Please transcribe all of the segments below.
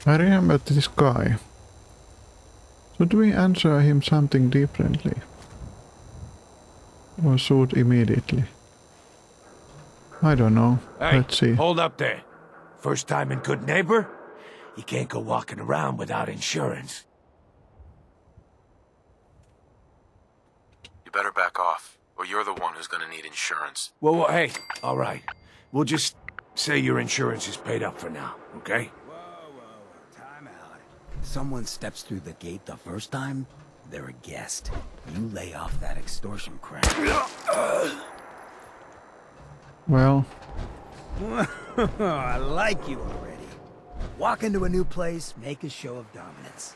I remember this guy. Should we answer him something differently? Or shoot immediately? I don't know. Hey, Let's see. hold up there. First time in Goodneighbor? You can't go walking around without insurance. You better back off, or you're the one who's gonna need insurance. Well, hey, all right. We'll just say your insurance is paid up for now, okay? Whoa, time out. Someone steps through the gate the first time, they're a guest. You lay off that extortion crap. Well... I like you already. Walk into a new place, make a show of dominance.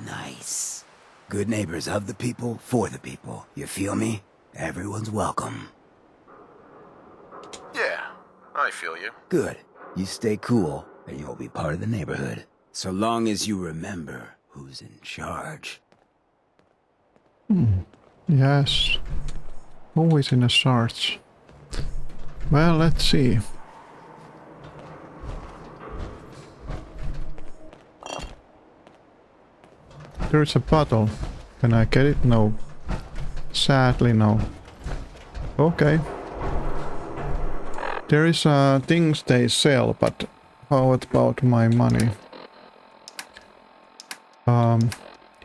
Nice. Good neighbors of the people, for the people. You feel me? Everyone's welcome. Yeah, I feel you. Good. You stay cool, and you'll be part of the neighborhood. So long as you remember who's in charge. Yes. Always in a charge. Well, let's see. There's a bottle. Can I get it? No. Sadly, no. Okay. There is things they sell, but how about my money?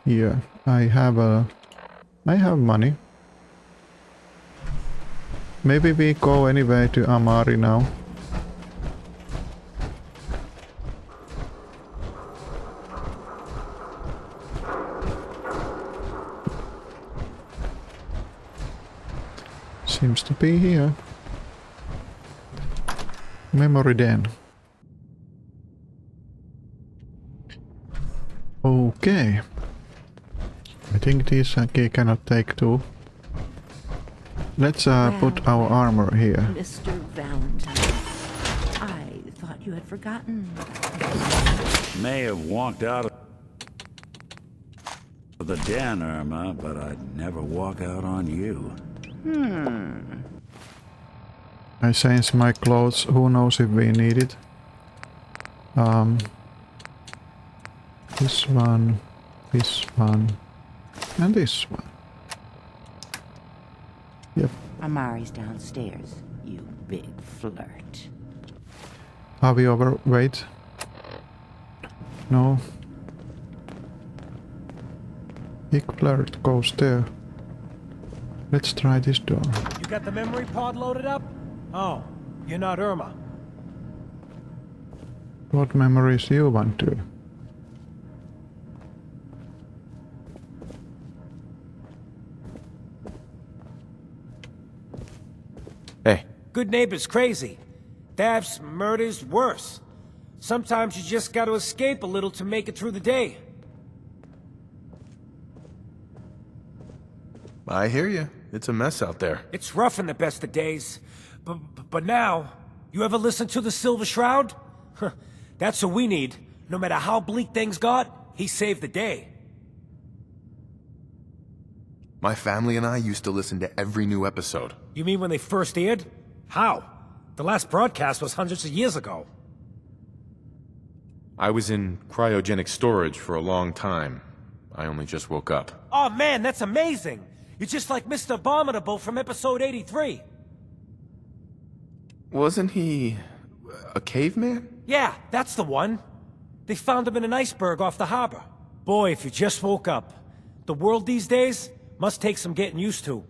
Here. I have money. Maybe we go anyway to Amari now. Seems to be here. Memory den. Okay. I think this key cannot take two. Let's put our armor here. Mr. Valentine, I thought you had forgotten. May have walked out of the den, Irma, but I'd never walk out on you. I changed my clothes. Who knows if we need it? This one, and this one. Yep. Amari's downstairs, you big flirt. Are we overweight? No. Big flirt goes there. Let's try this door. You got the memory pod loaded up? Oh, you're not Irma. What memories you want to? Hey. Goodneighbor's crazy. Thefts, murders, worse. Sometimes you just gotta escape a little to make it through the day. I hear you. It's a mess out there. It's rough in the best of days. But now, you ever listen to the Silver Shroud? Huh, that's what we need. No matter how bleak things got, he saved the day. My family and I used to listen to every new episode. You mean when they first aired? How? The last broadcast was hundreds of years ago. I was in cryogenic storage for a long time. I only just woke up. Oh man, that's amazing! You're just like Mr. Abominable from episode 83. Wasn't he a caveman? Yeah, that's the one. They found him in an iceberg off the harbor. Boy, if you just woke up. The world these days must take some getting used to.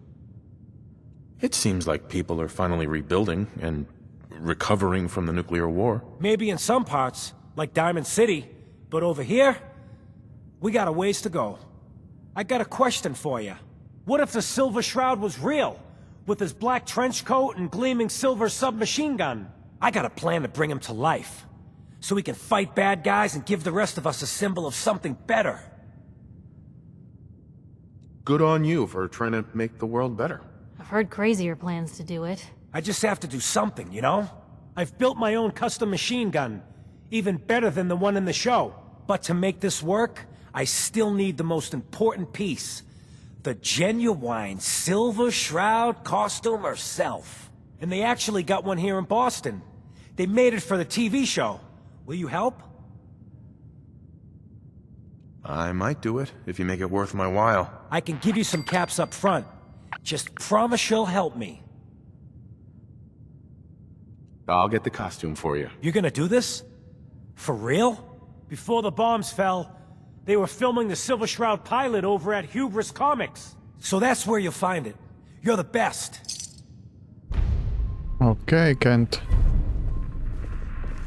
It seems like people are finally rebuilding and recovering from the nuclear war. Maybe in some parts, like Diamond City, but over here, we got a ways to go. I got a question for you. What if the Silver Shroud was real? With his black trench coat and gleaming silver submachine gun? I got a plan to bring him to life. So we can fight bad guys and give the rest of us a symbol of something better. Good on you for trying to make the world better. I've heard crazier plans to do it. I just have to do something, you know? I've built my own custom machine gun. Even better than the one in the show. But to make this work, I still need the most important piece. The genuine Silver Shroud costume herself. And they actually got one here in Boston. They made it for the TV show. Will you help? I might do it, if you make it worth my while. I can give you some caps up front. Just promise you'll help me. I'll get the costume for you. You're gonna do this? For real? Before the bombs fell, they were filming the Silver Shroud pilot over at Hubris Comics. So that's where you'll find it. You're the best. Okay, Kent.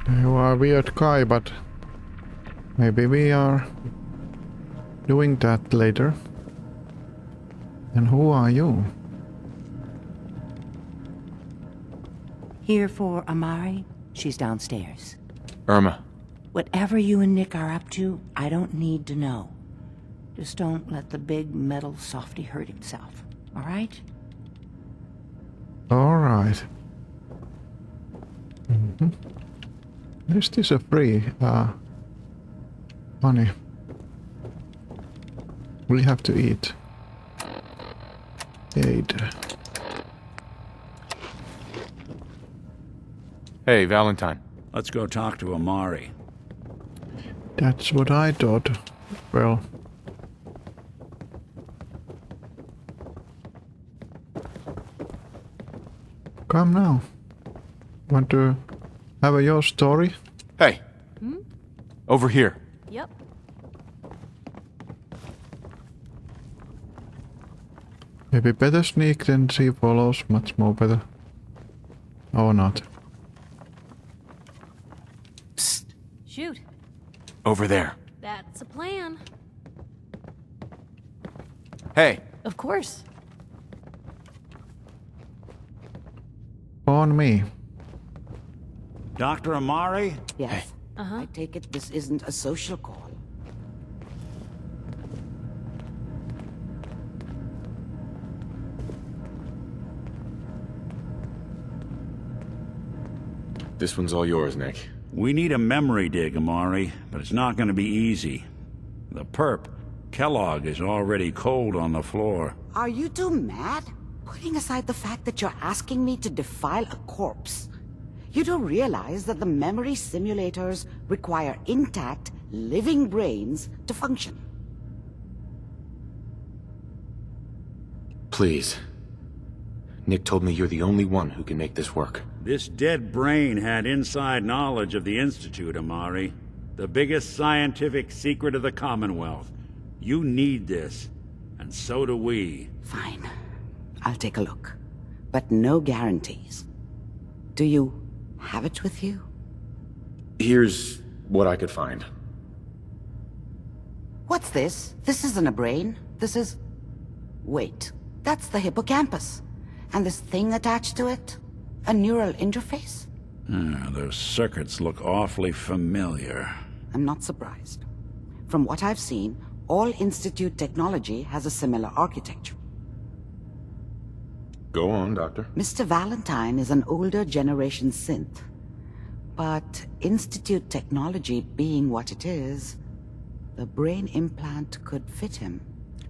You are a weird guy, but maybe we are doing that later. And who are you? Here for Amari? She's downstairs. Irma. Whatever you and Nick are up to, I don't need to know. Just don't let the big metal softy hurt himself, all right? Alright. Is this a free money? We have to eat. Aid. Hey, Valentine. Let's go talk to Amari. That's what I thought. Well. Come now. Want to have your story? Hey. Over here. Yep. Maybe better sneak than she follows. Much more better. Or not. Shoot. Over there. That's a plan. Hey. Of course. On me. Dr. Amari? Yes. Uh-huh. I take it this isn't a social call. This one's all yours, Nick. We need a memory dig, Amari, but it's not going to be easy. The perp, Kellogg, is already cold on the floor. Are you two mad? Putting aside the fact that you're asking me to defile a corpse, you do realize that the memory simulators require intact, living brains to function. Please. Nick told me you're the only one who can make this work. This dead brain had inside knowledge of the Institute, Amari. The biggest scientific secret of the Commonwealth. You need this, and so do we. Fine. I'll take a look. But no guarantees. Do you have it with you? Here's what I could find. What's this? This isn't a brain. This is... Wait. That's the hippocampus. And this thing attached to it? A neural interface? Those circuits look awfully familiar. I'm not surprised. From what I've seen, all Institute technology has a similar architecture. Go on, Doctor. Mr. Valentine is an older generation synth. But Institute technology being what it is, the brain implant could fit him.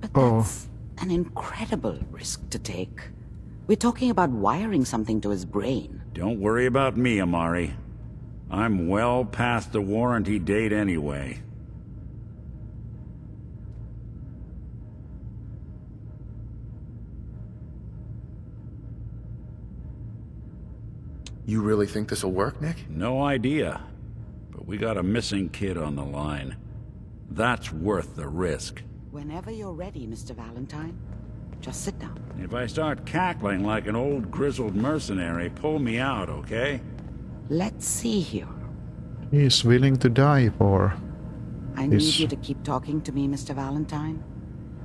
But that's an incredible risk to take. We're talking about wiring something to his brain. Don't worry about me, Amari. I'm well past the warranty date anyway. You really think this'll work, Nick? No idea. But we got a missing kid on the line. That's worth the risk. Whenever you're ready, Mr. Valentine. Just sit down. If I start cackling like an old grizzled mercenary, pull me out, okay? Let's see here. He's willing to die for I need you to keep talking to me, Mr. Valentine.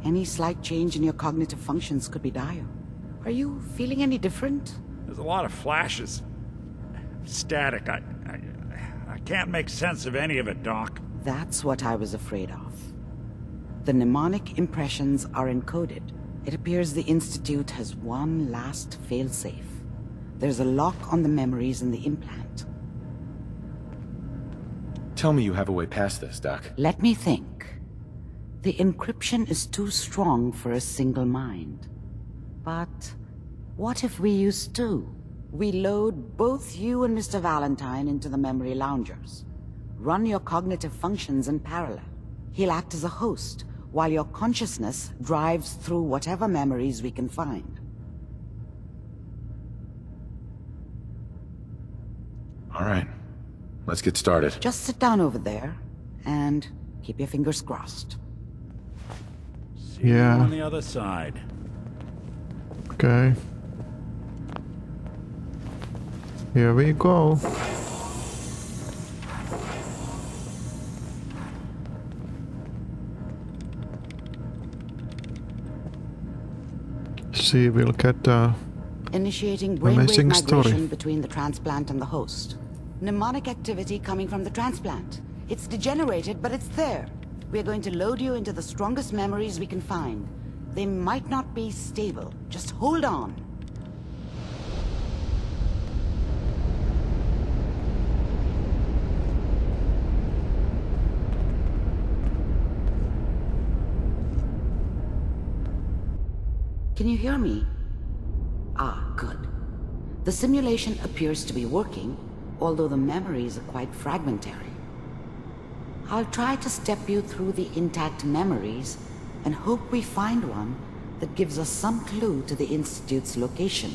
Any slight change in your cognitive functions could be dire. Are you feeling any different? There's a lot of flashes. Static. I can't make sense of any of it, Doc. That's what I was afraid of. The mnemonic impressions are encoded. It appears the Institute has one last failsafe. There's a lock on the memories in the implant. Tell me you have a way past this, Doc. Let me think. The encryption is too strong for a single mind. But what if we use two? We load both you and Mr. Valentine into the memory loungers. Run your cognitive functions in parallel. He'll act as a host, while your consciousness drives through whatever memories we can find. All right. Let's get started. Just sit down over there, and keep your fingers crossed. See you on the other side. Okay. Here we go. See, we'll get Initiating brainwave amazing migration story. between the transplant and the host. Mnemonic activity coming from the transplant. It's degenerated, but it's there. We're going to load you into the strongest memories we can find. They might not be stable. Just hold on. Can you hear me? Ah, good. The simulation appears to be working, although the memories are quite fragmentary. I'll try to step you through the intact memories and hope we find one that gives us some clue to the Institute's location.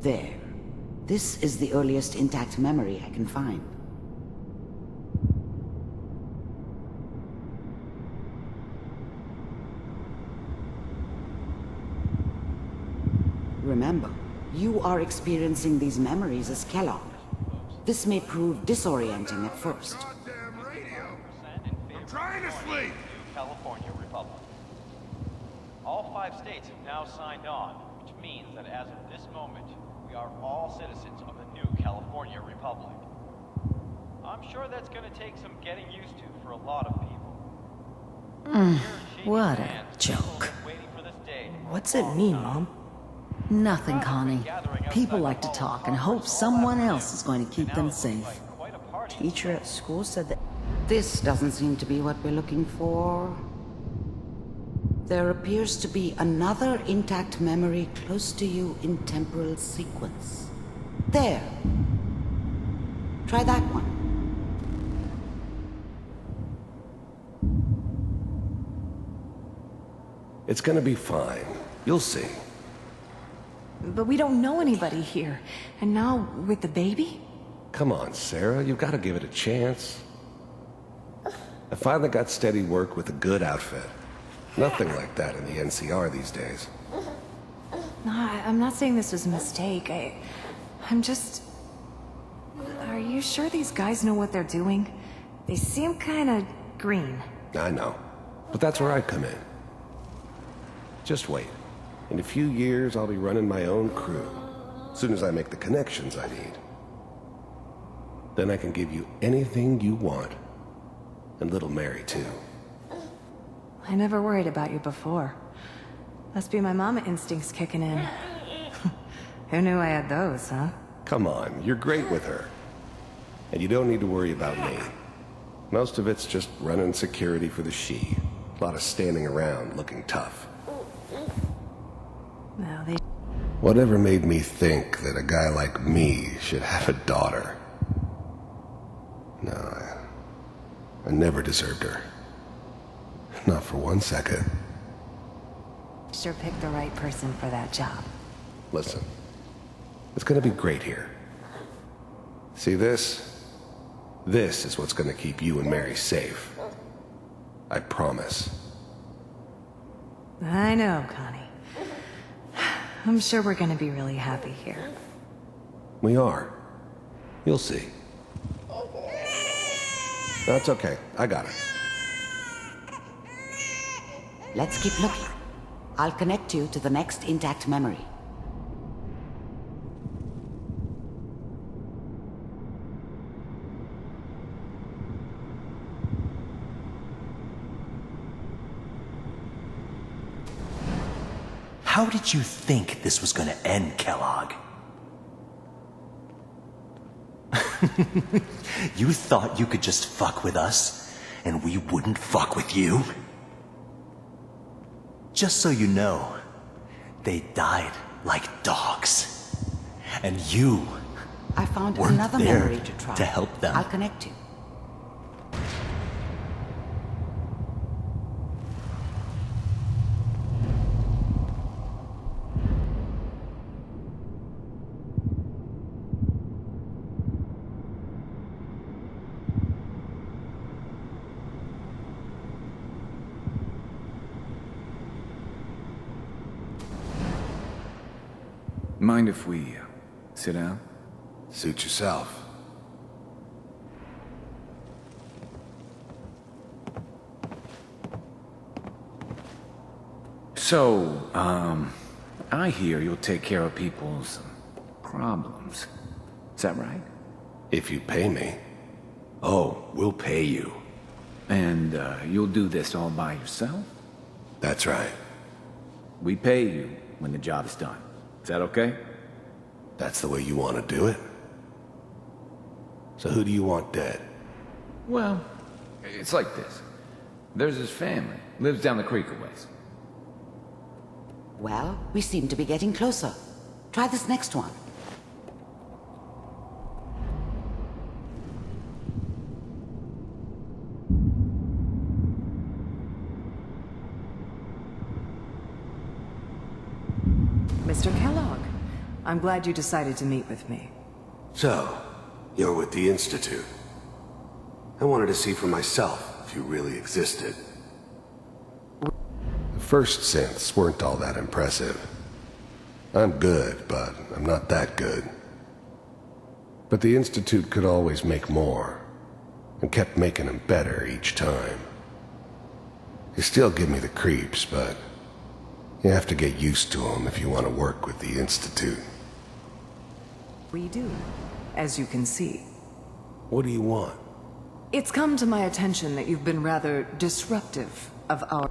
There. This is the earliest intact memory I can find. Remember, you are experiencing these memories as Kellogg. This may prove disorienting at first. Goddamn radio! I'm trying to sleep! California Republic. All 5 states have now signed on, which means that as of this moment, we are all citizens of the new California Republic. I'm sure that's gonna take some getting used to for a lot of people. What a joke. What's it mean, Mom? Nothing, Connie. People like to talk and hope someone else is going to keep them safe. Teacher at school said that... This doesn't seem to be what we're looking for. There appears to be another intact memory close to you in temporal sequence. There. Try that one. It's gonna be fine. You'll see. But we don't know anybody here. And now, with the baby? Come on, Sarah, you've got to give it a chance. I finally got steady work with a good outfit. Nothing like that in the NCR these days. No, I'm not saying this was a mistake. I'm just... Are you sure these guys know what they're doing? They seem kinda green. I know. But that's where I come in. Just wait. In a few years, I'll be running my own crew. As soon as I make the connections I need. Then I can give you anything you want. And little Mary, too. I never worried about you before. Must be my mama instincts kicking in. Who knew I had those, huh? Come on, you're great with her. And you don't need to worry about me. Most of it's just running security for the she. A lot of standing around looking tough. No, they... Whatever made me think that a guy like me should have a daughter? No, I never deserved her. Not for 1 second. Sure picked the right person for that job. Listen, it's gonna be great here. See this? This is what's gonna keep you and Mary safe. I promise. I know, Connie. I'm sure we're gonna be really happy here. We are. You'll see. That's okay. I got it. Let's keep looking. I'll connect you to the next intact memory. How did you think this was gonna end, Kellogg? You thought you could just fuck with us, and we wouldn't fuck with you? Just so you know, they died like dogs. And you I found weren't another there memory to try. to help them. I'll connect you. Mind if we sit down? Suit yourself. So, I hear you'll take care of people's problems. Is that right? If you pay me. Oh, we'll pay you. And, you'll do this all by yourself? That's right. We pay you when the job is done. Is that okay? That's the way you want to do it? So who do you want dead? Well, it's like this. There's his family. Lives down the creek a ways. Well, we seem to be getting closer. Try this next one. Mr. Kellogg, I'm glad you decided to meet with me. So, you're with the Institute. I wanted to see for myself if you really existed. The first synths weren't all that impressive. I'm good, but I'm not that good. But the Institute could always make more, and kept making them better each time. They still give me the creeps, but you have to get used to them if you want to work with the Institute. We do, as you can see. What do you want? It's come to my attention that you've been rather disruptive of our...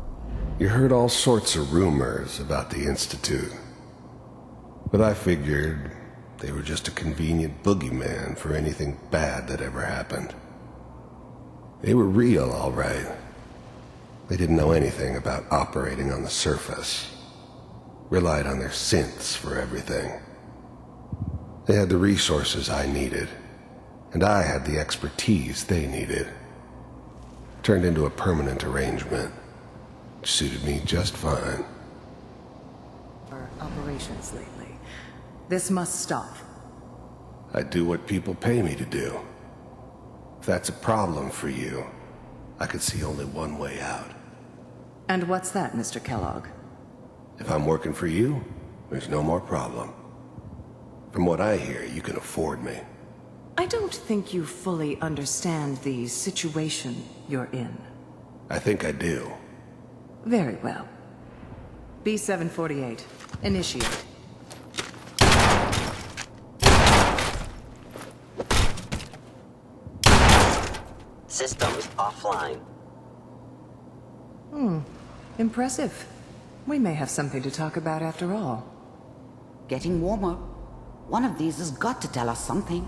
You heard all sorts of rumors about the Institute. But I figured they were just a convenient boogeyman for anything bad that ever happened. They were real, all right. They didn't know anything about operating on the surface. Relied on their synths for everything. They had the resources I needed, and I had the expertise they needed. Turned into a permanent arrangement, which suited me just fine. our operations lately. This must stop. I do what people pay me to do. If that's a problem for you, I could see only one way out. And what's that, Mr. Kellogg? If I'm working for you, there's no more problem. From what I hear, you can afford me. I don't think you fully understand the situation you're in. I think I do. Very well. B-748, initiate. Systems offline. Impressive. We may have something to talk about after all. Getting warmer. One of these has got to tell us something.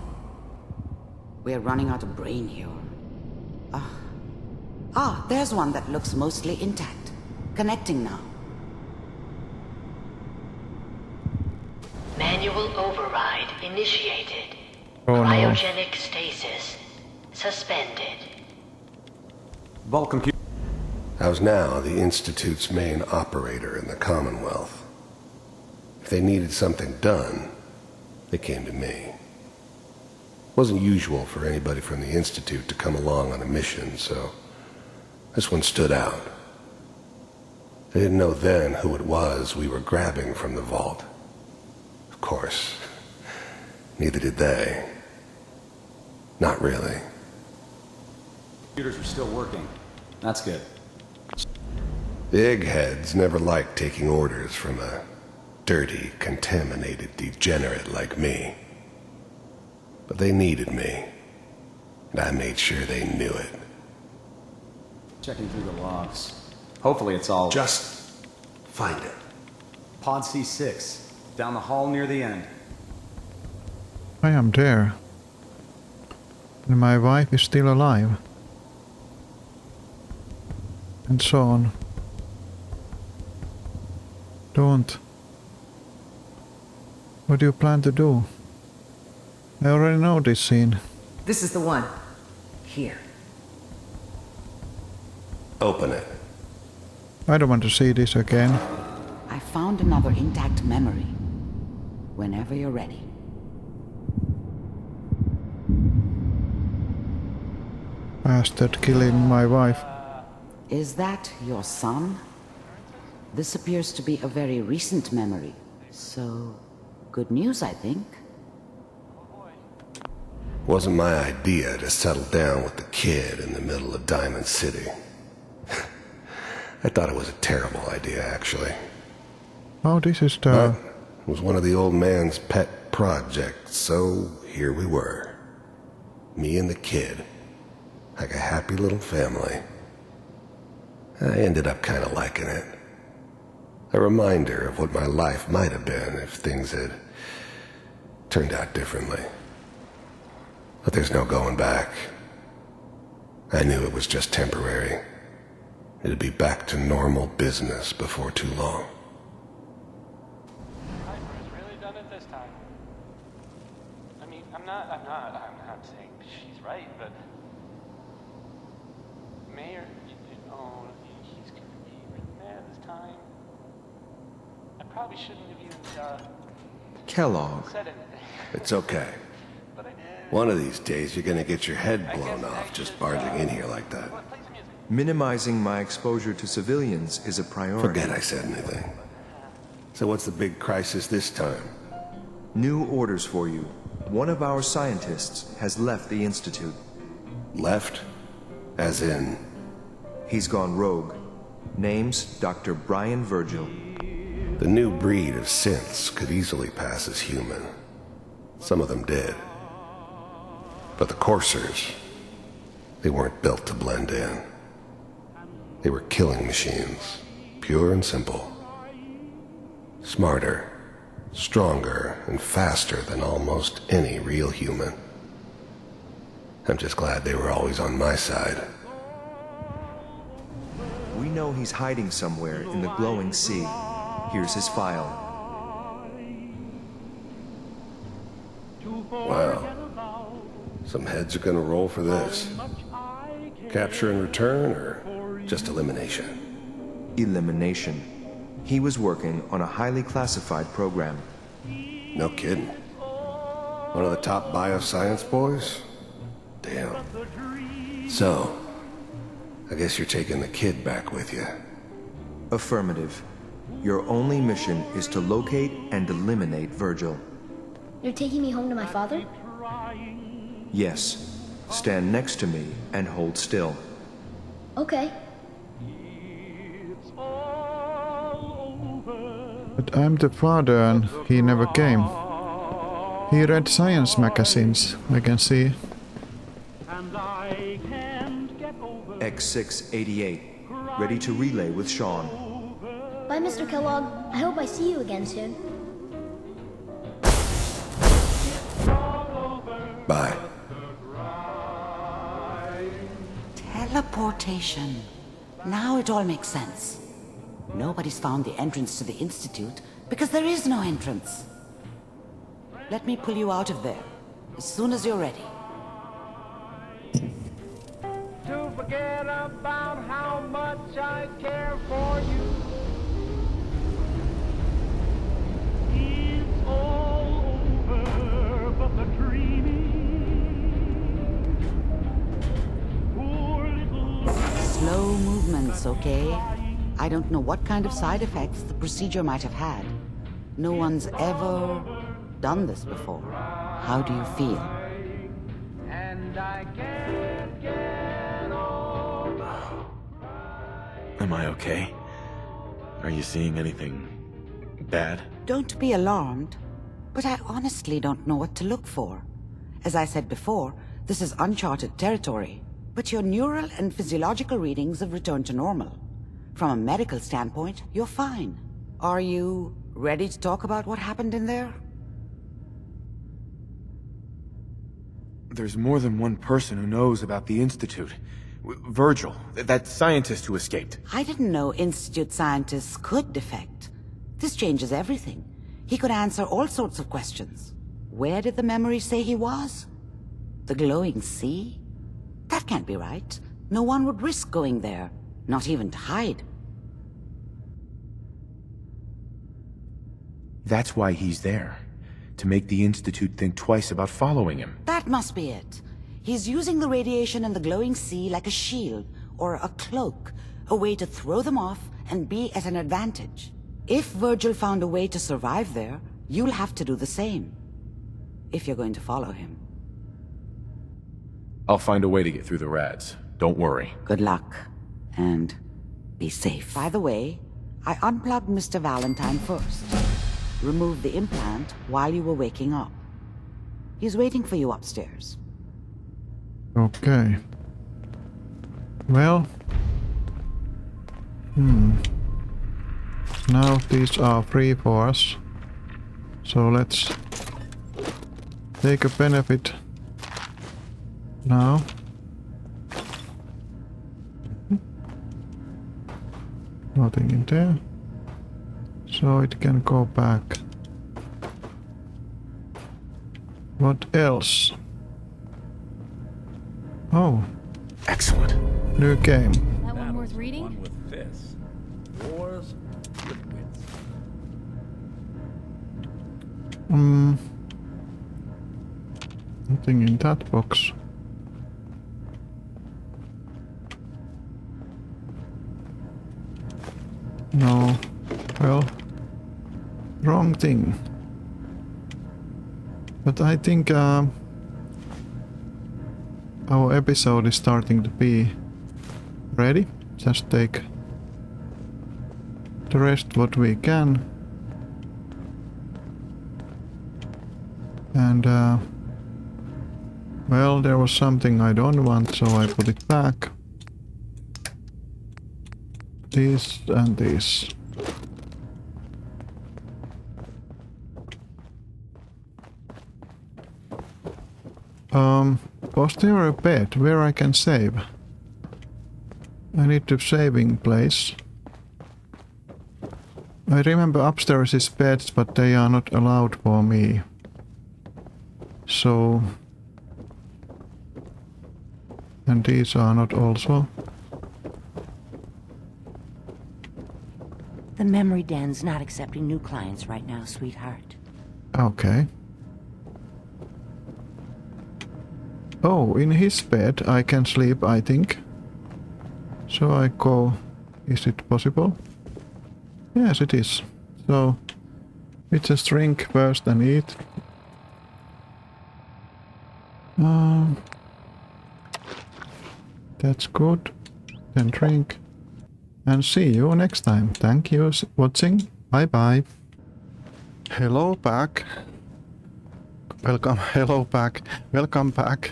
We're running out of brain here. There's one that looks mostly intact. Connecting now. Manual override initiated. Oh, no. Cryogenic stasis suspended. Vault computer. I was now the Institute's main operator in the Commonwealth. If they needed something done, they came to me. It wasn't usual for anybody from the Institute to come along on a mission, so this one stood out. They didn't know then who it was we were grabbing from the vault. Of course, neither did they. Not really. Computers are still working. That's good. The eggheads never liked taking orders from a dirty, contaminated degenerate like me. But they needed me, and I made sure they knew it. Checking through the logs. Hopefully it's all... Just find it. Pod C6, down the hall near the end. I am there. And my wife is still alive. And so on. Don't. What do you plan to do? I already know this scene. This is the one. Here. Open it. I don't want to see this again. I found another intact memory. Whenever you're ready. Bastard killing my wife. Is that your son? This appears to be a very recent memory. So, good news, I think. Wasn't my idea to settle down with the kid in the middle of Diamond City. I thought it was a terrible idea, actually. Oh, this is But it was one of the old man's pet projects, so here we were. Me and the kid. Like a happy little family. I ended up kind of liking it. A reminder of what my life might have been if things had turned out differently. But there's no going back. I knew it was just temporary. It'd be back to normal business before too long. Piper's really done it this time. I mean, I'm not saying she's right, but Mayor, he's gonna be really mad this time. I probably shouldn't have even Kellogg. said anything. It's okay. One of these days you're gonna get your head blown off just barging in here like that. Minimizing my exposure to civilians is a priority. Forget I said anything. So what's the big crisis this time? New orders for you. One of our scientists has left the Institute. Left? As in? He's gone rogue. Name's Dr. Brian Virgil. The new breed of synths could easily pass as human. Some of them did. But the coursers, they weren't built to blend in. They were killing machines, pure and simple. Smarter, stronger, and faster than almost any real human. I'm just glad they were always on my side. We know he's hiding somewhere in the glowing sea. Here's his file. Wow. Some heads are gonna roll for this. Capture and return, or just elimination? Elimination. He was working on a highly classified program. No kidding. One of the top bioscience boys? Damn. So, I guess you're taking the kid back with you. Affirmative. Your only mission is to locate and eliminate Virgil. You're taking me home to my father? Yes. Stand next to me and hold still. Okay. But I'm the father and he never came. He read science magazines, I can see. X688. Ready to relay with Sean. Bye, Mr. Kellogg. I hope I see you again soon. Bye. Teleportation. Now it all makes sense. Nobody's found the entrance to the Institute because there is no entrance. Let me pull you out of there as soon as you're ready. To forget about how much I care for you. It's all over, but the dreaming. Poor little. Slow movements, okay? I don't know what kind of side effects the procedure might have had. No one's ever done this before. How do you feel? And I can't get over. Am I okay? Are you seeing anything bad? Don't be alarmed, but I honestly don't know what to look for. As I said before, this is uncharted territory, but your neural and physiological readings have returned to normal. From a medical standpoint, you're fine. Are you ready to talk about what happened in there? There's more than one person who knows about the Institute. Virgil, that scientist who escaped. I didn't know Institute scientists could defect. This changes everything. He could answer all sorts of questions. Where did the memory say he was? The glowing sea? That can't be right. No one would risk going there, not even to hide. That's why he's there. To make the Institute think twice about following him. That must be it. He's using the radiation in the glowing sea like a shield, or a cloak, a way to throw them off and be at an advantage. If Virgil found a way to survive there, you'll have to do the same. If you're going to follow him. I'll find a way to get through the rats. Don't worry. Good luck. And be safe. By the way, I unplugged Mr. Valentine first. Removed the implant while you were waking up. He's waiting for you upstairs. Okay. Well. Now these are free for us. So let's take a benefit now. Nothing in there. So it can go back. What else? Oh. Excellent. New game. That one worth reading? One with this. Wars with wits. Nothing in that box. No. Well, wrong thing. But I think our episode is starting to be ready. Just take the rest what we can. And well, there was something I don't want, so I put it back. This and this. Was there a bed where I can save? I need to saving place. I remember upstairs is beds, but they are not allowed for me. So... and these are not also. The memory den's not accepting new clients right now, sweetheart. Okay. Oh, in his bed I can sleep, I think. So I go... Is it possible? Yes, it is. So we just drink first and eat. That's good. Then drink. And see you next time. Thank you for watching. Bye bye. Hello back. Welcome. Hello back. Welcome back.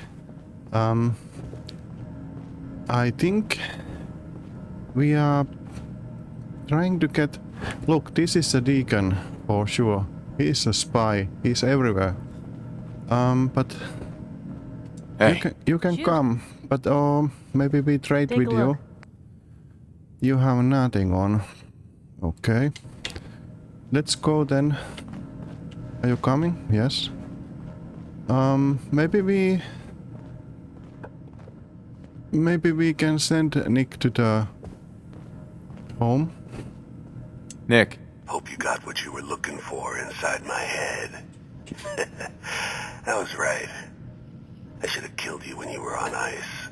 I think we are trying to get... Look, this is a deacon for sure. He's a spy. He's everywhere. But hey, you can come. But maybe we trade with you. You have nothing on. Okay. Let's go then. Are you coming? Yes. Maybe we can send Nick to the home. Nick. Hope you got what you were looking for inside my head. I was right. I should have killed you when you were on ice.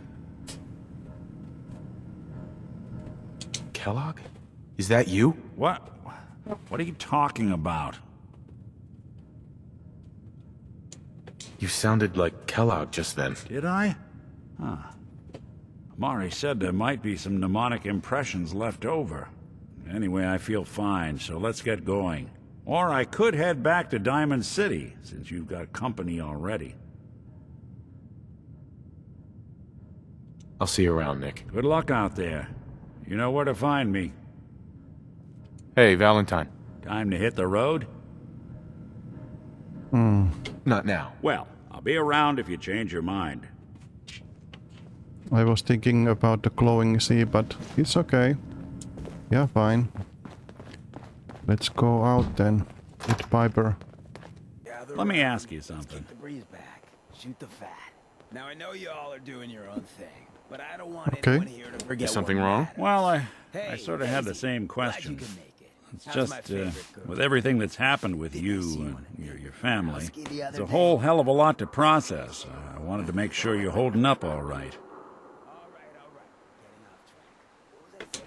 Kellogg? Is that you? What? What are you talking about? You sounded like Kellogg just then. Did I? Huh. Amari said there might be some mnemonic impressions left over. Anyway, I feel fine, so let's get going. Or I could head back to Diamond City, since you've got company already. I'll see you around, Nick. Good luck out there. You know where to find me. Hey, Valentine. Time to hit the road? Not now. Well, I'll be around if you change your mind. I was thinking about the glowing sea, but it's okay. Yeah, fine. Let's go out then with Piper. Let me ask you something. Kick the breeze back. Shoot the fat. Now I know you all are doing your own thing, but I don't want anyone here to forget. Is something what wrong? matters. Well, I Hey, sort of had the Daisy, same glad you question. can make it. It's How's my just, favorite girl? with everything that's happened with you and your family, Husky the other it's a day. whole hell of a lot to process. I wanted to make sure you're holding up all right.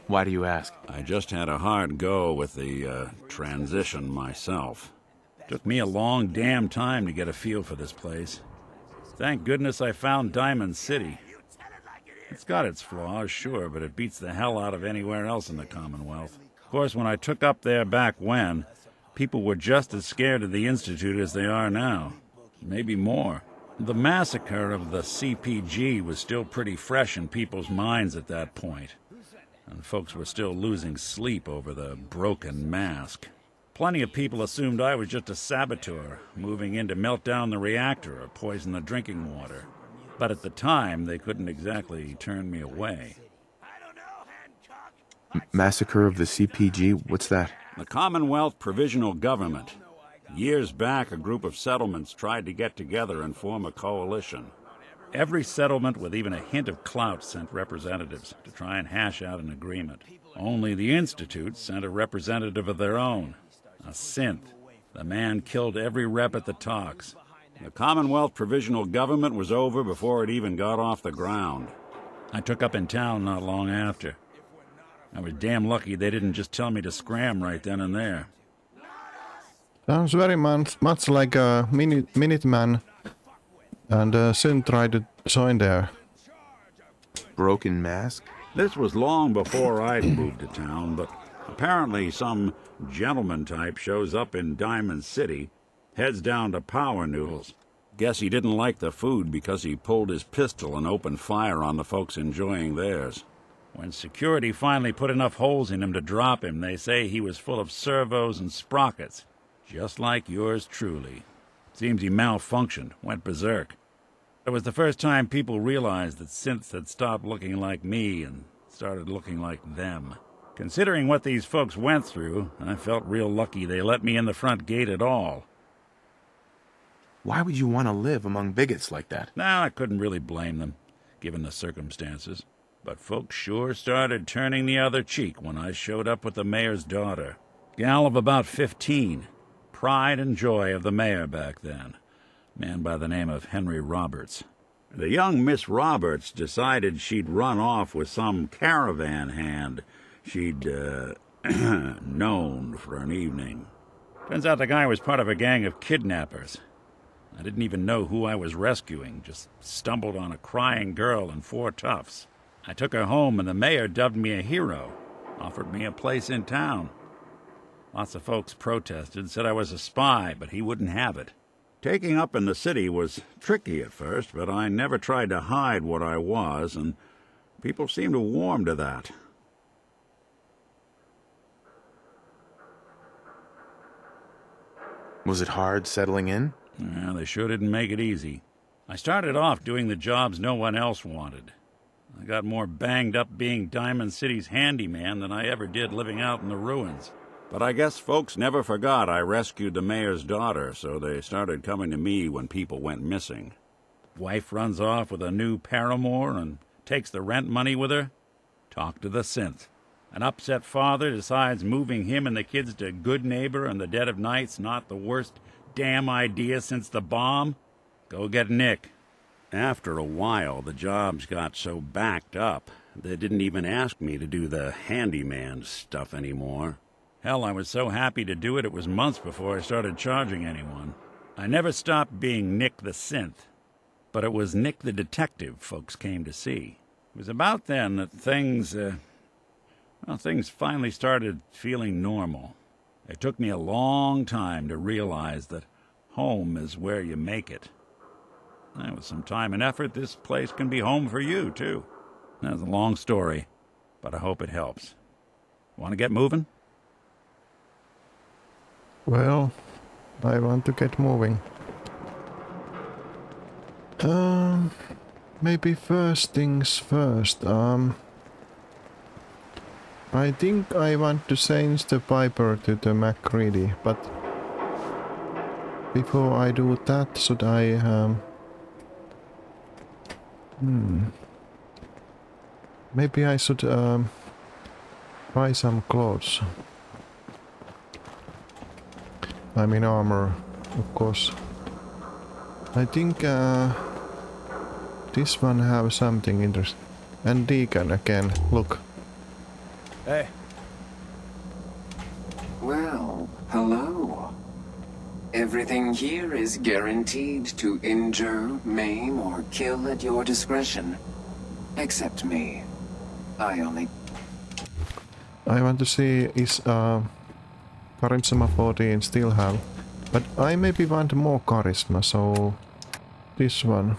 Why do you ask? I just had a hard go with the transition myself. Took me a long damn time to get a feel for this place. Thank goodness I found Diamond City. It's got its flaws, sure, but it beats the hell out of anywhere else in the Commonwealth. Of course, when I took up there back when, people were just as scared of the Institute as they are now. Maybe more. The massacre of the CPG was still pretty fresh in people's minds at that point, and folks were still losing sleep over the broken mask. Plenty of people assumed I was just a saboteur, moving in to melt down the reactor or poison the drinking water. But at the time, they couldn't exactly turn me away. Massacre of the CPG? What's that? The Commonwealth Provisional Government. Years back, a group of settlements tried to get together and form a coalition. Every settlement with even a hint of clout sent representatives to try and hash out an agreement. Only the Institute sent a representative of their own, a synth. The man killed every rep at the talks. The Commonwealth Provisional Government was over before it even got off the ground. I took up in town not long after. I was damn lucky they didn't just tell me to scram right then and there. Sounds very much like a Minuteman, and Sin tried to join there. Broken mask? This was long before I'd moved to town, but apparently some gentleman type shows up in Diamond City, heads down to Power Noodles. Guess he didn't like the food because he pulled his pistol and opened fire on the folks enjoying theirs. When security finally put enough holes in him to drop him, they say he was full of servos and sprockets, just like yours truly. Seems he malfunctioned, went berserk. It was the first time people realized that synths had stopped looking like me and started looking like them. Considering what these folks went through, I felt real lucky they let me in the front gate at all. Why would you want to live among bigots like that? Now, I couldn't really blame them, given the circumstances. But folks sure started turning the other cheek when I showed up with the mayor's daughter. Gal of about 15. Pride and joy of the mayor back then. Man by the name of Henry Roberts. The young Miss Roberts decided she'd run off with some caravan hand she'd, known for an evening. Turns out the guy was part of a gang of kidnappers. I didn't even know who I was rescuing, just stumbled on a crying girl and 4 toughs. I took her home and the mayor dubbed me a hero, offered me a place in town. Lots of folks protested, said I was a spy, but he wouldn't have it. Taking up in the city was tricky at first, but I never tried to hide what I was, and people seemed to warm to that. Was it hard settling in? Yeah, they sure didn't make it easy. I started off doing the jobs no one else wanted. I got more banged up being Diamond City's handyman than I ever did living out in the ruins. But I guess folks never forgot I rescued the mayor's daughter, so they started coming to me when people went missing. Wife runs off with a new paramour and takes the rent money with her. Talk to the synth. An upset father decides moving him and the kids to Goodneighbor in the dead of night's not the worst damn idea since the bomb. Go get Nick. After a while, the jobs got so backed up, they didn't even ask me to do the handyman stuff anymore. Hell, I was so happy to do it, it was months before I started charging anyone. I never stopped being Nick the Synth, but it was Nick the Detective folks came to see. It was about then that things finally started feeling normal. It took me a long time to realize that home is where you make it. And with some time and effort, this place can be home for you, too. That's a long story, but I hope it helps. Want to get moving? Well, I want to get moving. Maybe first things first. I think I want to change the Piper to the McCready, but before I do that, should I maybe I should buy some clothes. I mean armor, of course. I think this one have something interesting. And Deacon again, look. Hey. Well, hello. Everything here is guaranteed to injure, maim, or kill at your discretion. Except me. I want to see is Charisma 14 still have. But I maybe want more charisma, so this one.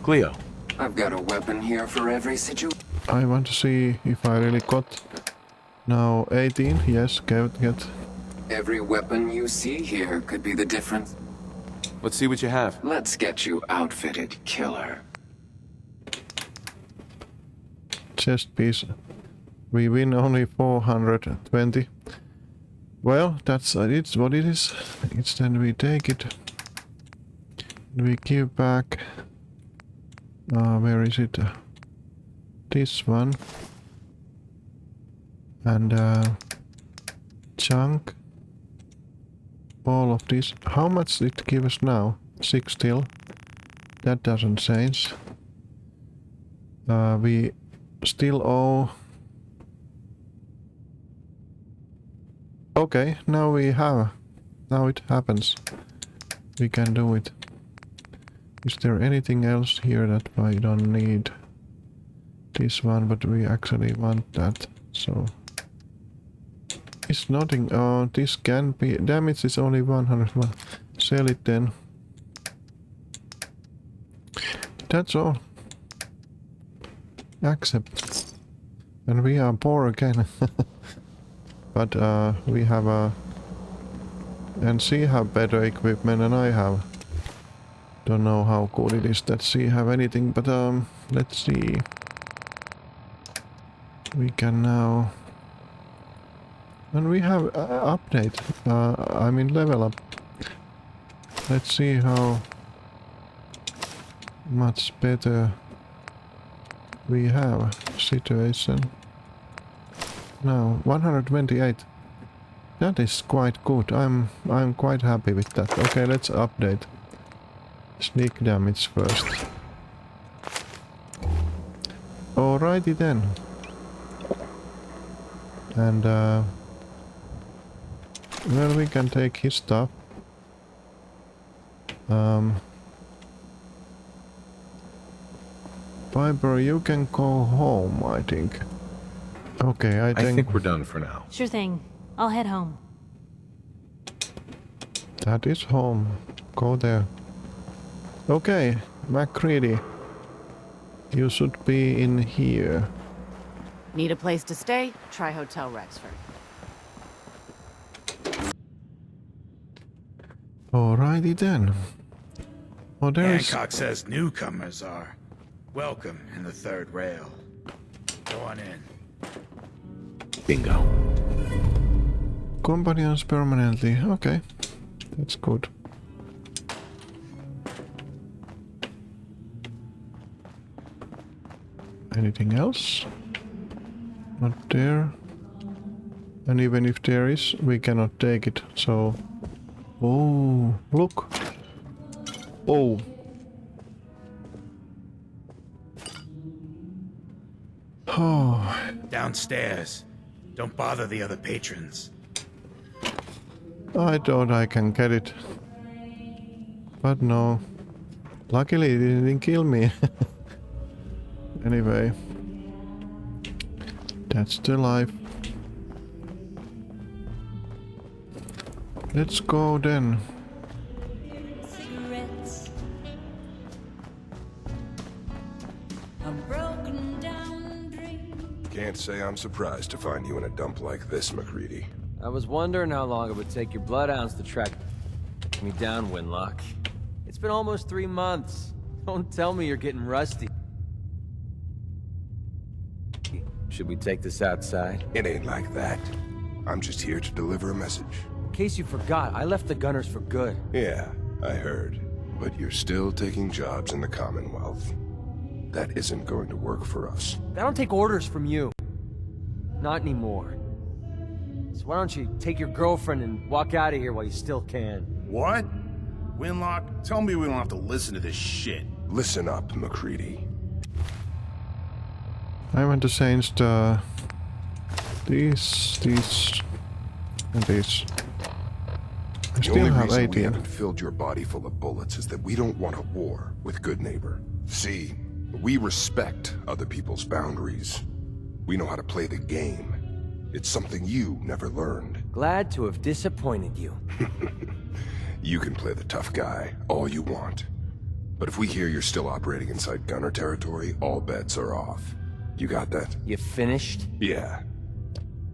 Cleo. I've got a weapon here for every situation. I want to see if I really got now 18. Yes, get. Every weapon you see here could be the difference. Let's see what you have. Let's get you outfitted, killer. Chest piece. We win only 420. Well, that's it's what it is. It's then we take it. We give back. Where is it? This one. And chunk. All of this. How much it gives now? 6 still. That doesn't change. We still owe. Okay, now we have. Now it happens. We can do it. Is there anything else here that I don't need? This one, but we actually want that, so... It's nothing. Oh, this can be... Damage is only 100. Well, sell it then. That's all. Accept. And we are poor again. But we have a... And she have better equipment than I have. Don't know how good it is that she have anything, but let's see. We can now... And we have update. I mean level up. Let's see how much better we have situation. Now 128. That is quite good. I'm quite happy with that. Okay, let's update. Sneak damage first. Alrighty then. And well, we can take his stuff. Piper, you can go home, I think. Okay, I think we're done for now. Sure thing. I'll head home. That is home. Go there. Okay, MacCready. You should be in here. Need a place to stay? Try Hotel Rexford. Alrighty then. Oh, there is... Hancock says newcomers are welcome in the third rail. Go on in. Bingo. Companions permanently. Okay. That's good. Anything else? Not there. And even if there is, we cannot take it, so... Oh, look! Oh! Oh... Downstairs. Don't bother the other patrons. I thought I can get it. But no. Luckily it didn't kill me. Anyway. That's the life. Let's go then. Can't say I'm surprised to find you in a dump like this, MacCready. I was wondering how long it would take your bloodhounds to track me down, Winlock. It's been almost 3 months. Don't tell me you're getting rusty. Should we take this outside? It ain't like that. I'm just here to deliver a message. In case you forgot, I left the Gunners for good. Yeah, I heard. But you're still taking jobs in the Commonwealth. That isn't going to work for us. I don't take orders from you. Not anymore. So why don't you take your girlfriend and walk out of here while you still can? What? Winlock, tell me we don't have to listen to this shit. Listen up, MacReady. I want to change the... these, and these. I The still only have reason 18. we haven't filled your body full of bullets is that we don't want a war with Goodneighbor. See, we respect other people's boundaries. We know how to play the game. It's something you never learned. Glad to have disappointed you. You can play the tough guy all you want. But if we hear you're still operating inside Gunner territory, all bets are off. You got that? You finished? Yeah.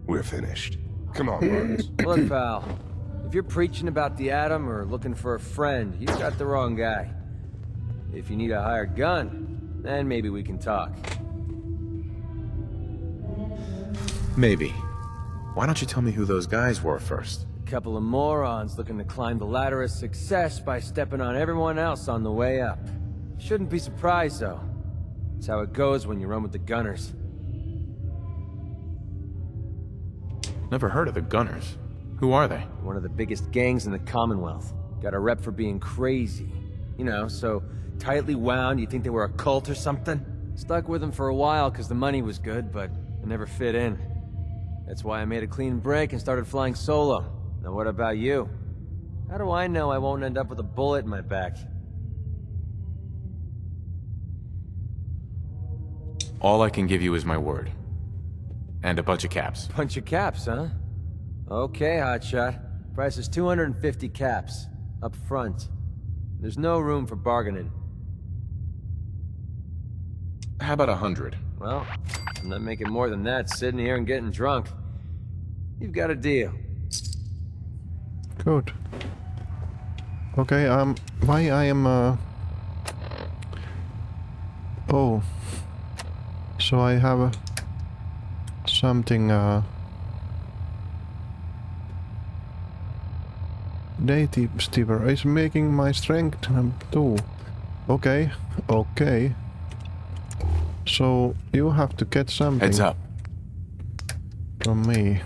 We're finished. Come on, Barnes. Look, pal. If you're preaching about the atom or looking for a friend, you've got the wrong guy. If you need a hired gun, then maybe we can talk. Maybe. Why don't you tell me who those guys were first? A couple of morons looking to climb the ladder of success by stepping on everyone else on the way up. Shouldn't be surprised, though. It's how it goes when you run with the Gunners. Never heard of the Gunners. Who are they? One of the biggest gangs in the Commonwealth. Got a rep for being crazy. You know, so tightly wound you'd think they were a cult or something. Stuck with them for a while because the money was good, but it never fit in. That's why I made a clean break and started flying solo. Now what about you? How do I know I won't end up with a bullet in my back? All I can give you is my word. And a bunch of caps. Bunch of caps, huh? Okay, hotshot. Price is 250 caps. Up front. There's no room for bargaining. How about 100? Well, I'm not making more than that sitting here and getting drunk. You've got a deal. Good. Okay, why I am, oh. So I have something, native stever is making my strength 2. Okay, okay. So you have to get something. Heads up. From me.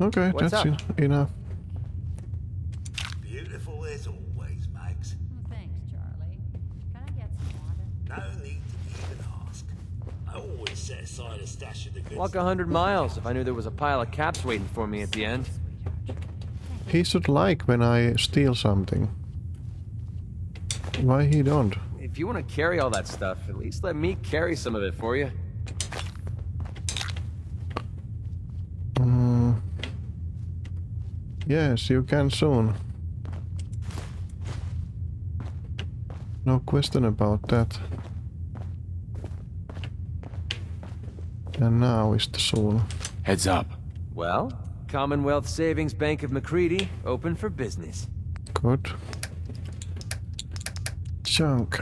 Okay, What's that's up? enough. Beautiful as always, Max. Thanks, Charlie. Can I get some water? No need to even ask. I always set aside a stash of the goods. Walk 100 miles if I knew there was a pile of caps waiting for me at the end. He should like when I steal something. Why he don't? If you want to carry all that stuff, at least let me carry some of it for you. Yes, you can soon. No question about that. And now is the soon. Heads up. Well, Commonwealth Savings Bank of MacReady, open for business. Good. Junk.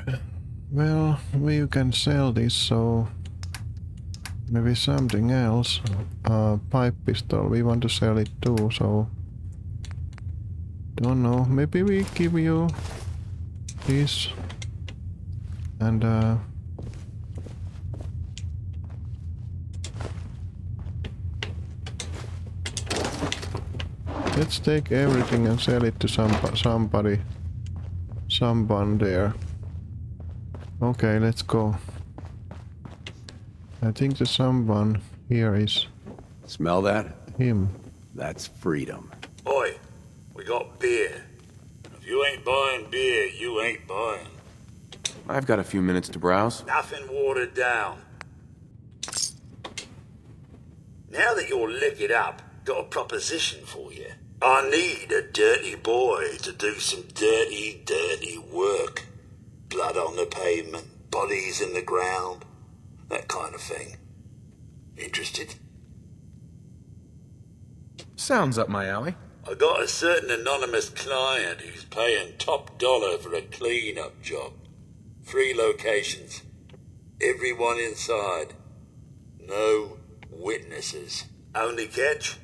Well, we can sell this, so maybe something else. Pipe pistol, we want to sell it too, so don't know. Maybe we give you this and let's take everything and sell it to somebody. Someone there. Okay, let's go. I think the someone here is... Smell that? Him. That's freedom. Oi, we got beer. If you ain't buying beer, you ain't buying. I've got a few minutes to browse. Nothing watered down. Now that you're liquored up, got a proposition for you. I need a dirty boy to do some dirty, dirty work. Blood on the pavement, bodies in the ground, that kind of thing. Interested? Sounds up my alley. I got a certain anonymous client who's paying top dollar for a clean-up job. 3 locations. Everyone inside. No witnesses. Only catch?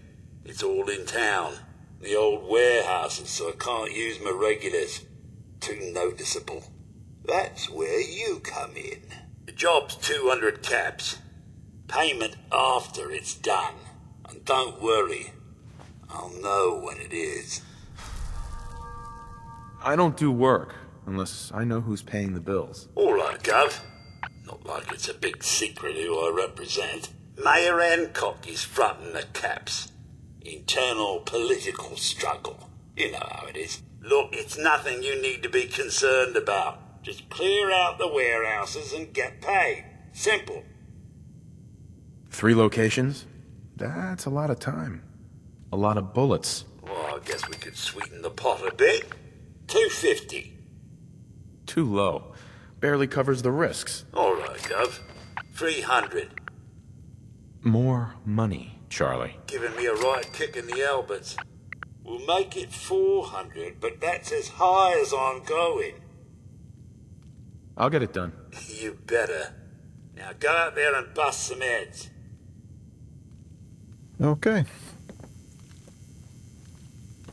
It's all in town. The old warehouses, so I can't use my regulars. Too noticeable. That's where you come in. The job's 200 caps. Payment after it's done. And don't worry, I'll know when it is. I don't do work unless I know who's paying the bills. All right, Gov. Not like it's a big secret who I represent. Mayor Hancock is fronting the caps. Internal political struggle. You know how it is. Look, it's nothing you need to be concerned about. Just clear out the warehouses and get paid. Simple. 3 locations? That's a lot of time. A lot of bullets. Well, I guess we could sweeten the pot a bit. 250. Too low. Barely covers the risks. All right, Gov. 300. More money, Charlie. Giving me a right kick in the Alberts. We'll make it 400, but that's as high as I'm going. I'll get it done. You better. Now go out there and bust some heads. Okay.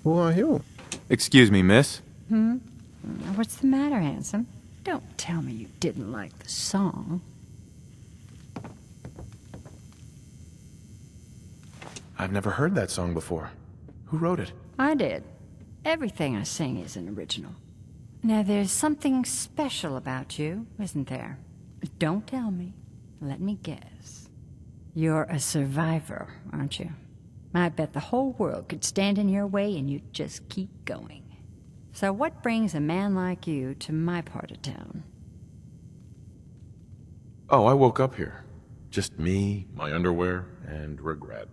Who are you? Excuse me, miss. What's the matter, handsome? Don't tell me you didn't like the song. I've never heard that song before. Who wrote it? I did. Everything I sing is an original. Now, there's something special about you, isn't there? Don't tell me. Let me guess. You're a survivor, aren't you? I bet the whole world could stand in your way and you'd just keep going. So what brings a man like you to my part of town? Oh, I woke up here. Just me, my underwear, and regret.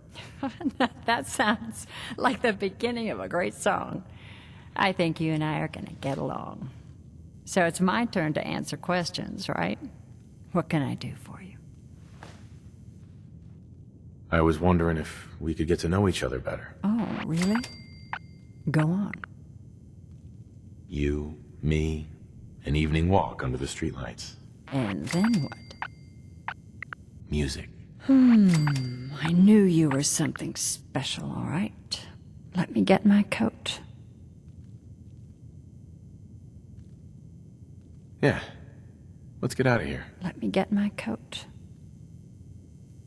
That sounds like the beginning of a great song. I think you and I are gonna get along. So it's my turn to answer questions, right? What can I do for you? I was wondering if we could get to know each other better. Oh, really? Go on. You, me, an evening walk under the streetlights. And then what? Music. I knew you were something special, all right. Let me get my coat. Yeah. Let's get out of here. Let me get my coat.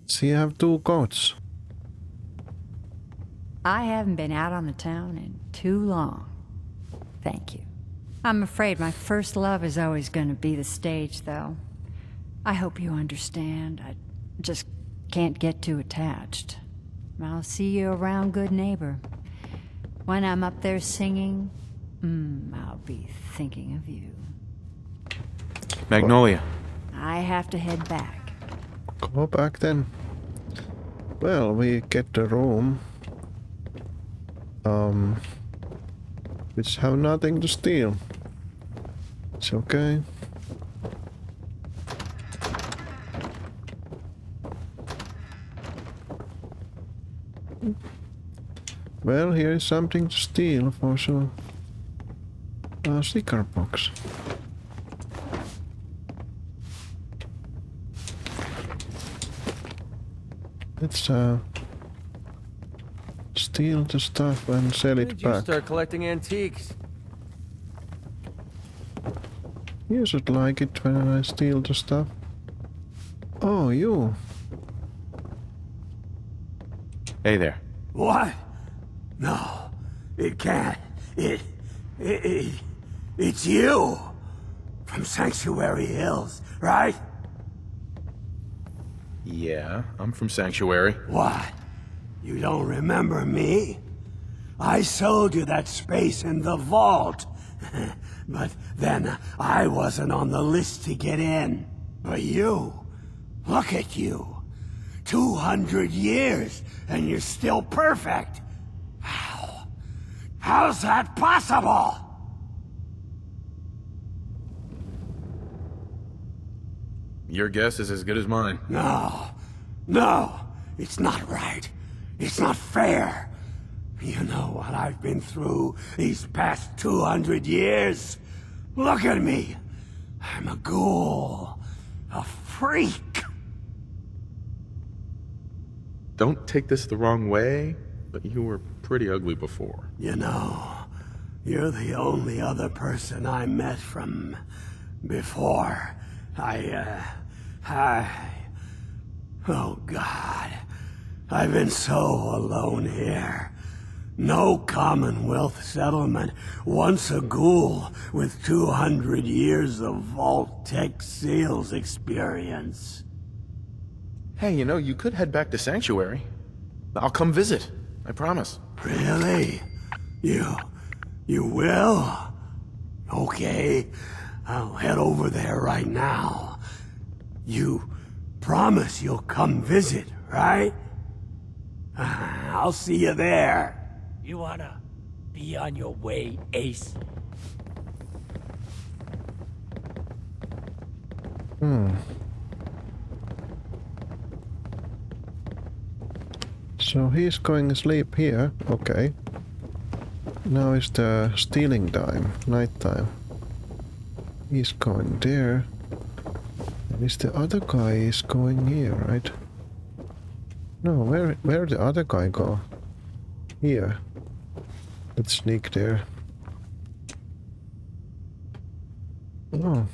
So you have 2 coats. I haven't been out on the town in too long. Thank you. I'm afraid my first love is always going to be the stage, though. I hope you understand. I just can't get too attached. I'll see you around Goodneighbor. When I'm up there singing, I'll be thinking of you. Magnolia. I have to head back. Go back then. Well, we get the room. Which have nothing to steal. It's okay. Well, here is something to steal for sure. A sticker box. Let's steal the stuff and sell it Did you back. start collecting antiques? You should like it when I steal the stuff. Oh, you. Hey there. What? No, it can't. It's you! From Sanctuary Hills, right? Yeah, I'm from Sanctuary. What? You don't remember me? I sold you that space in the vault. But then I wasn't on the list to get in. But you, look at you. 200 years, and you're still perfect. How? How's that possible? Your guess is as good as mine. No, it's not right. It's not fair. You know what I've been through these past 200 years? Look at me. I'm a ghoul. A freak. Don't take this the wrong way, but you were pretty ugly before. You know, you're the only other person I met from before. Oh God. I've been so alone here. No Commonwealth settlement, once a ghoul with 200 years of Vault-Tec sales experience. Hey, you know, you could head back to Sanctuary. I'll come visit, I promise. Really? You will? Okay, I'll head over there right now. You promise you'll come visit, right? I'll see you there. You wanna be on your way, Ace? So he's going to sleep here. Okay. Now is the stealing time, night time. He's going there. And is the other guy is going here, right? No, where the other guy go? Here. Let's sneak there. Oh.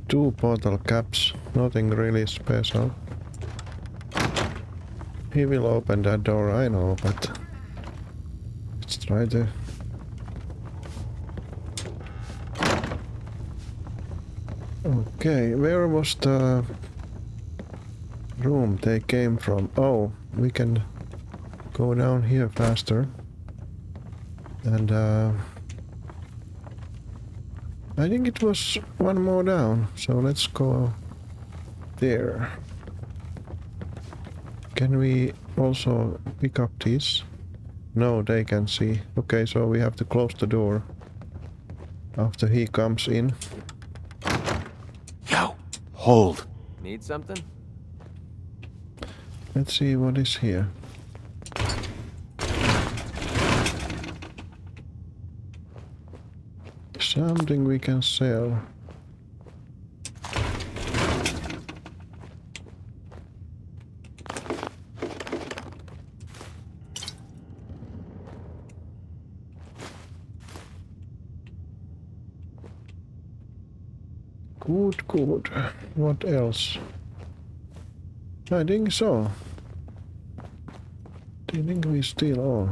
Two bottle caps, nothing really special. He will open that door, I know, but let's try to. Okay, where was the room they came from? Oh, we can go down here faster. And I think it was one more down, so let's go there. Can we also pick up these? No, they can see. Okay, so we have to close the door after he comes in. Yo, hold. Need something? Let's see what is here. Something we can sell. Good, good. What else? I think so. I think we steal all.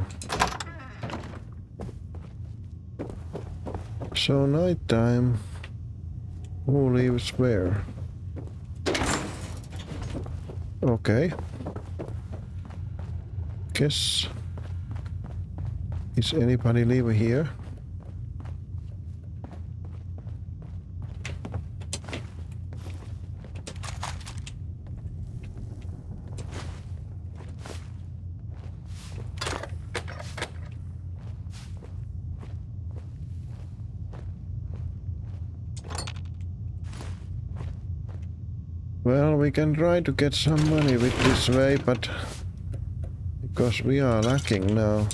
So nighttime, who lives where? Okay. Guess, is anybody live here? Well, we can try to get some money with this way, but because we are lacking now.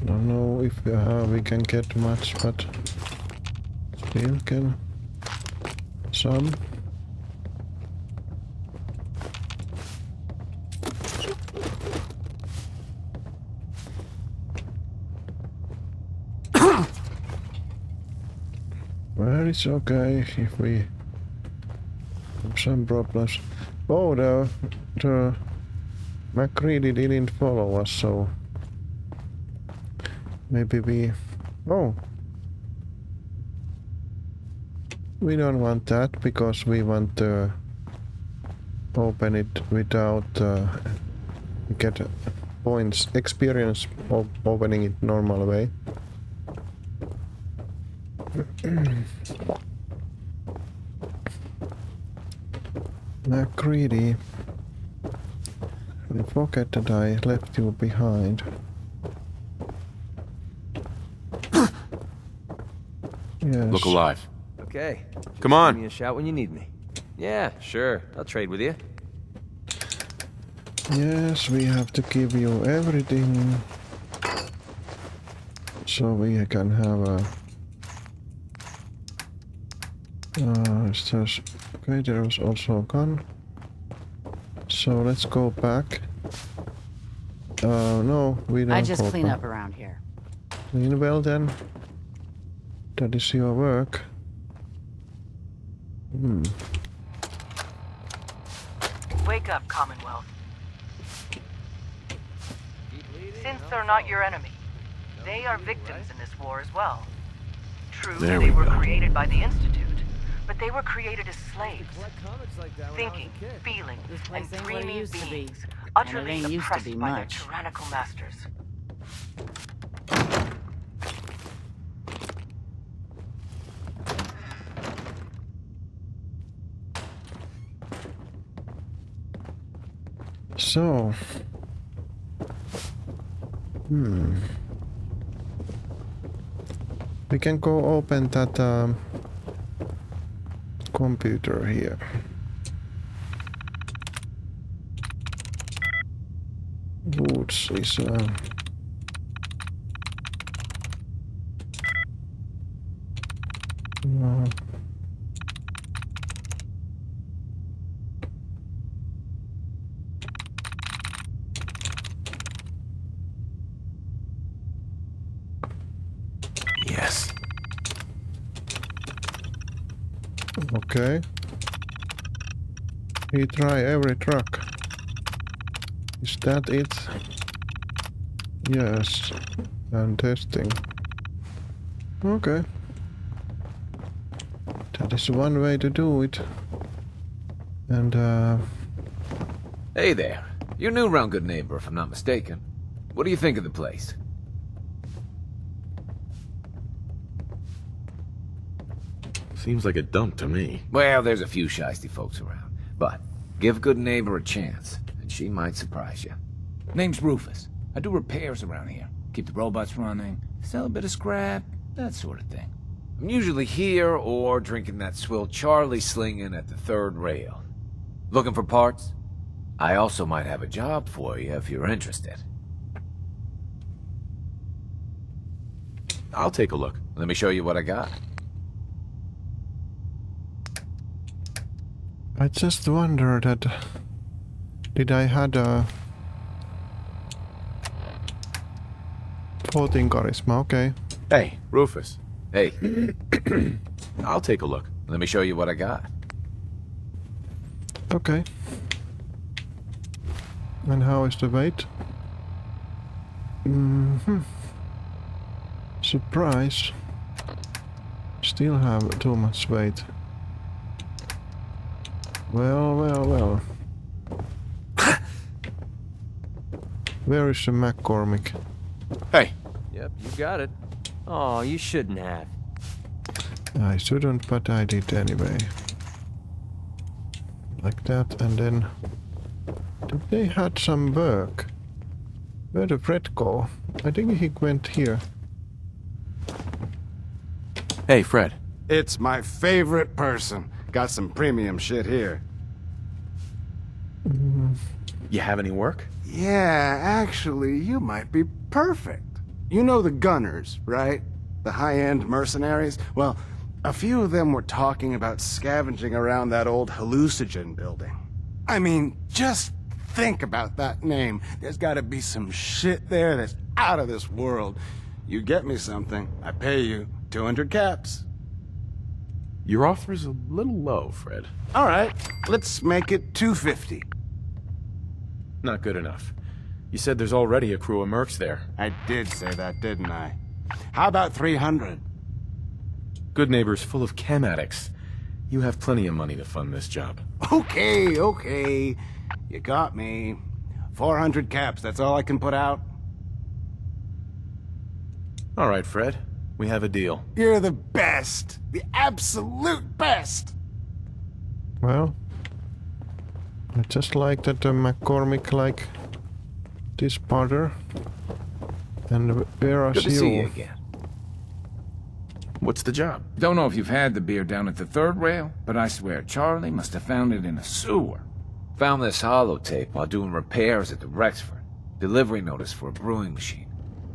Don't know if we can get much, but still can some. Well, it's okay if we have some problems. Oh, the MacReady didn't follow us, so maybe we. Oh, we don't want that because we want to open it without get points experience of opening it normal way. MacReady, I forget that I left you behind. Yes. Look alive. Okay. Come on. Give me a shout when you need me. Yeah, sure. I'll trade with you. Yes, we have to give you everything. So we can have a... okay, there was also a gun. So let's go back. No, we don't. I just go clean back. up around here. Clean well then. That is your work. Wake up, Commonwealth. Since they're not your enemy, they are victims in this war as well. True, they were created by the Institute, but they were created as slaves. Thinking, feeling, and dreaming beings, utterly oppressed by their tyrannical masters. So... We can go open that computer here. Woods is no. Yes. Okay. We try every truck. Is that it? Yes. And testing. Okay. That is one way to do it. And Hey there. You're new around Goodneighbor, if I'm not mistaken. What do you think of the place? Seems like a dump to me. Well, there's a few shiesty folks around. But give Goodneighbor a chance, and she might surprise you. Name's Rufus. I do repairs around here. Keep the robots running, sell a bit of scrap, that sort of thing. I'm usually here or drinking that swill Charlie slinging at the third rail. Looking for parts? I also might have a job for you if you're interested. I'll take a look. Let me show you what I got. I just wonder that did I had a 14 charisma, okay. Hey, Rufus. Hey. I'll take a look. Let me show you what I got. Okay. And how is the weight? Surprise. Still have too much weight. Well. Where is the McCormick? Hey. Yep, you got it. Oh, you shouldn't have. I shouldn't, but I did anyway. Like that, and then... Did they had some work? Where did Fred go? I think he went here. Hey, Fred. It's my favorite person. Got some premium shit here. You have any work? Yeah, actually, you might be perfect. You know the Gunners, right? The high-end mercenaries? Well, a few of them were talking about scavenging around that old hallucinogen building. I mean, just think about that name. There's gotta be some shit there that's out of this world. You get me something, I pay you 200 caps. Your offer's a little low, Fred. All right, let's make it 250. Not good enough. You said there's already a crew of mercs there. I did say that, didn't I? How about 300? Goodneighbor's full of chem addicts. You have plenty of money to fund this job. Okay. You got me. 400 caps, that's all I can put out. All right, Fred. We have a deal. You're the best. The absolute best. Well, I just like that McCormick like this powder. And where are you? Good to see you again. What's the job? Don't know if you've had the beer down at the third rail, but I swear Charlie must have found it in a sewer. Found this holotape while doing repairs at the Rexford. Delivery notice for a brewing machine.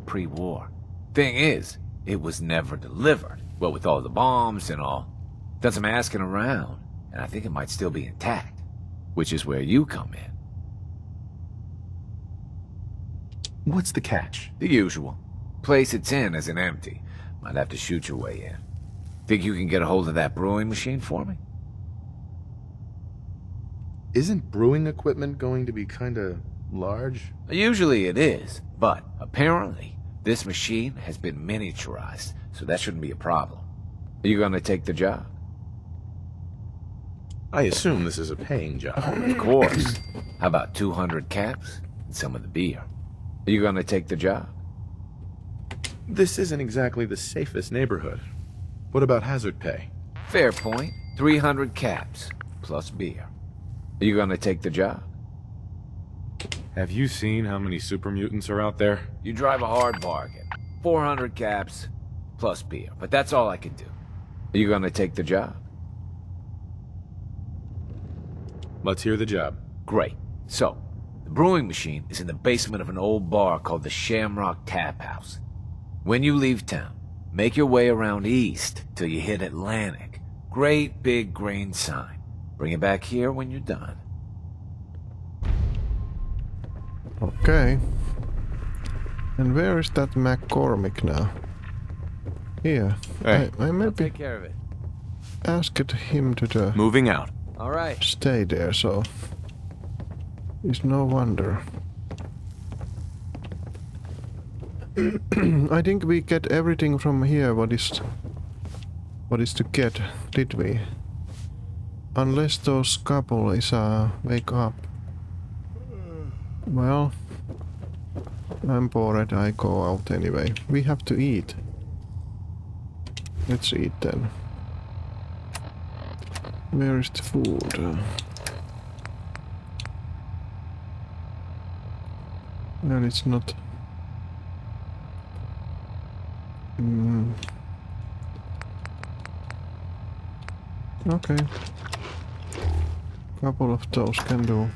Pre-war. Thing is, it was never delivered. Well, with all the bombs and all. Done some asking around, and I think it might still be intact. Which is where you come in. What's the catch? The usual. Place it's in isn't empty. Might have to shoot your way in. Think you can get a hold of that brewing machine for me? Isn't brewing equipment going to be kinda large? Usually it is, but apparently this machine has been miniaturized, so that shouldn't be a problem. Are you gonna take the job? I assume this is a paying job. Of course. How about 200 caps and some of the beer? Are you gonna take the job? This isn't exactly the safest neighborhood. What about hazard pay? Fair point. 300 caps, plus beer. Are you gonna take the job? Have you seen how many super mutants are out there? You drive a hard bargain. 400 caps, plus beer. But that's all I can do. Are you gonna take the job? Let's hear the job. Great. So, the brewing machine is in the basement of an old bar called the Shamrock Tap House. When you leave town, make your way around east till you hit Atlantic. Great big green sign. Bring it back here when you're done. Okay. And where is that McCormick now? Here. Hey, I I'll maybe take care of it. asked him to Moving out. All right. stay there, so it's no wonder. I think we get everything from here. What is to get? Did we? Unless those couple is wake up. Well, I'm bored. I go out anyway. We have to eat. Let's eat then. Where is the food? Well, it's not. Okay. Couple of those can do.